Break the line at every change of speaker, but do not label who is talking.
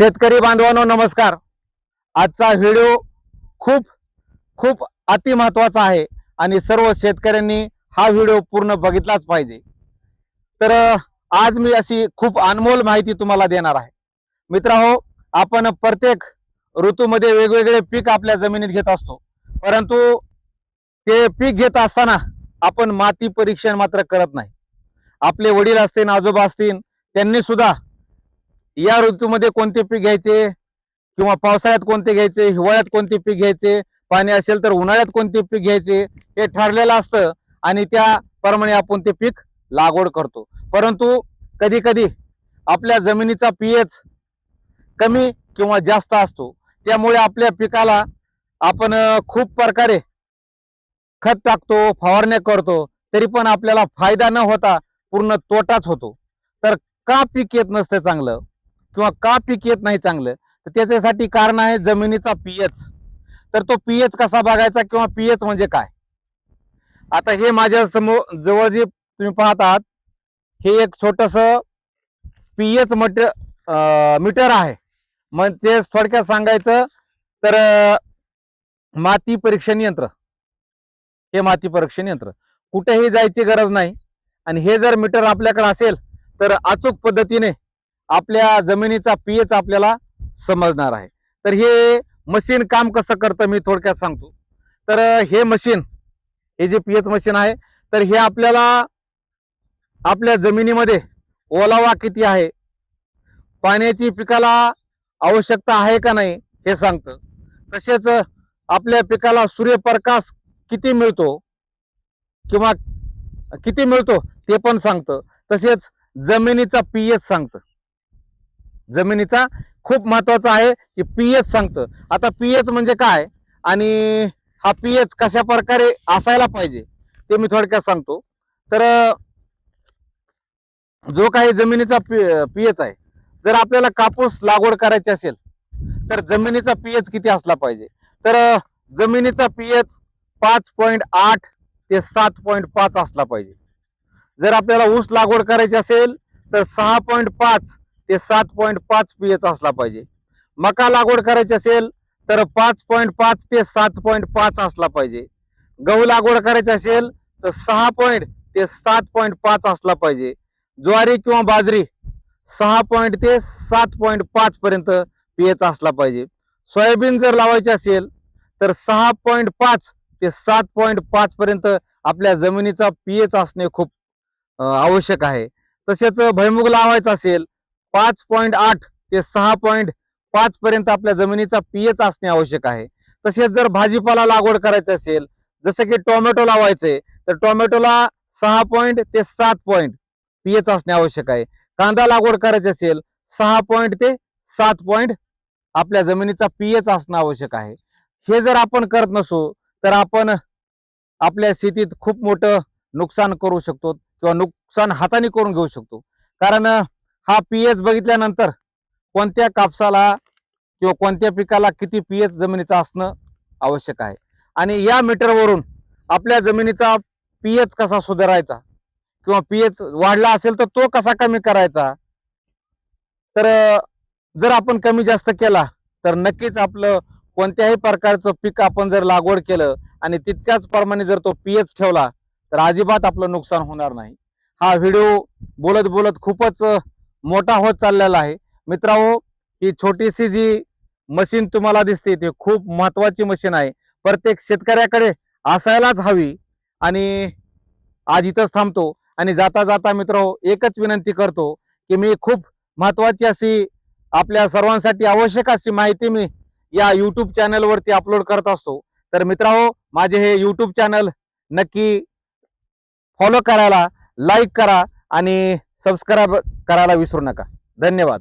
शेतकरी बांधवांनो नमस्कार। आजचा व्हिडिओ खूप खूप अति महत्त्वाचा आहे आणि सर्व शेतकऱ्यांनी हा व्हिडिओ पूर्ण बघितलाच पाहिजे। तर आज मी अशी खूप अनमोल माहिती तुम्हाला देणार आहे। मित्रांनो, आपण प्रत्येक ऋतूमध्ये वेगवेगळे पीक आपल्या जमिनीत घेत असतो, परंतु ते पीक घेत असताना आपण माती परीक्षण मात्र करत नाही। आपले वडील असतील, आजोबा असतील, त्यांनी सुद्धा या ऋतूमध्ये कोणते पीक घ्यायचे किंवा पावसाळ्यात कोणते घ्यायचे, हिवाळ्यात कोणते पीक घ्यायचे, पाणी असेल तर उन्हाळ्यात कोणते पीक घ्यायचे हे ठरलेलं असतं आणि त्याप्रमाणे आपण ते पीक लागवड करतो। परंतु कधी कधी आपल्या जमिनीचा पीएच कमी किंवा जास्त असतो, त्यामुळे आपल्या पिकाला आपण खूप प्रकारे खत टाकतो, फवारण्या करतो, तरी पण आपल्याला फायदा न होता पूर्ण तोटाच होतो। तर का पीक येत नसतं चांगलं किंवा का पीक येत नाही चांगलं, तर त्याच्यासाठी कारण आहे जमिनीचा पीएच। तर तो पीएच कसा बघायचा किंवा पीएच म्हणजे काय? आता हे माझ्या समोर जवळ जे तुम्ही पाहत आहात हे एक छोटस पीएच मीटर आहे। म्हणजे थोडक्यात सांगायचं तर माती परीक्षण यंत्र। हे माती परीक्षण यंत्र कुठेही जायची गरज नाही आणि हे जर मीटर आपल्याकडे असेल तर अचूक पद्धतीने आपल्या जमिनीचा पीएच आपल्याला समजणार आहे। तर हे मशीन काम कसं करतं मी थोडक्यात सांगतो। तर हे मशीन, हे जे पीएच मशीन आहे, तर हे आपल्याला आपल्या जमिनीमध्ये ओलावा किती आहे, पाण्याची पिकाला आवश्यकता आहे का नाही हे सांगतं। तसेच आपल्या पिकाला सूर्यप्रकाश किती मिळतो किंवा किती मिळतो ते पण सांगतं। तसेच जमिनीचा पीएच सांगतं। जमिनीचा खूप महत्त्वाचा आहे की पीएच सांगतं। आता पीएच म्हणजे काय आणि हा पीएच कशा प्रकारे असायला पाहिजे ते मी थोडक्यात सांगतो। तर जो काही जमिनीचा पीएच आहे, जर आपल्याला कापूस लागवड करायची असेल तर जमिनीचा पीएच किती असला पाहिजे, तर जमिनीचा पीएच 5.8 ते 7.5 असला पाहिजे। जर आपल्याला ऊस लागवड करायची असेल तर 6.5 ते 7.5 पीएच असला पाहिजे। मका लागवड करायची असेल तर 5.5 ते 7.5 असला पाहिजे। गहू लागवड करायची असेल तर 6 ते 7.5 असला पाहिजे। ज्वारी किंवा बाजरी 6 ते 7.5 पर्यंत पीएच असला पाहिजे। सोयाबीन जर लावायची असेल तर 6.5 ते 7.5 पर्यंत आपल्या जमिनीचा पीएच असणे खूप आवश्यक आहे। तसेच भुईमूग लावायचा असेल 5.8 ते 6.5 पर्यंत आपल्या जमिनीचा पीएच असणे आवश्यक आहे। तसेच जर भाजीपाला लागवड करायचं असेल, जसं की टोमॅटो लावायचे, तर टोमॅटोला 6 ते 7 पीएच असणे आवश्यक आहे। कांदा लागवड करायची असेल 6 ते 7 आपल्या जमिनीचा पीएच असणं आवश्यक आहे। हे जर आपण करत नसू तर आपण आपल्या शेतीत खूप मोठं नुकसान करू शकतो किंवा नुकसान हाताने करून घेऊ शकतो। कारण हा पीएच बघितल्यानंतर कोणत्या कापसाला किंवा कोणत्या पिकाला किती पीएच जमिनीचा असणं आवश्यक आहे आणि या मीटरवरून आपल्या जमिनीचा पीएच कसा सुधारायचा किंवा पीएच वाढला असेल तर तो कसा कमी करायचा। तर जर आपण कमी जास्त केला तर नक्कीच आपलं कोणत्याही प्रकारचं पीक आपण जर लागवड केलं आणि तितक्याच प्रमाणे जर तो पीएच ठेवला तर अजिबात आपलं नुकसान होणार नाही। हा व्हिडिओ बोलत बोलत खूपच मोठा होत चाललेला आहे। मित्रांनो, ही छोटीशी जी मशीन तुम्हाला दिसते ती खूप महत्त्वाची मशीन आहे, प्रत्येक शेतकऱ्याकडे असायलाच हवी। आणि आज इथंच थांबतो आणि जाता जाता मित्रांनो एकच विनंती करतो की मी खूप महत्त्वाची अशी आपल्या सर्वांसाठी आवश्यक अशी माहिती मी या यूट्यूब चॅनलवरती अपलोड करत असतो। तर मित्रांनो, माझे हे यूट्यूब चॅनल नक्की फॉलो करायला, लाईक करा आणि सबस्क्राईब करायला विसरू नका। धन्यवाद।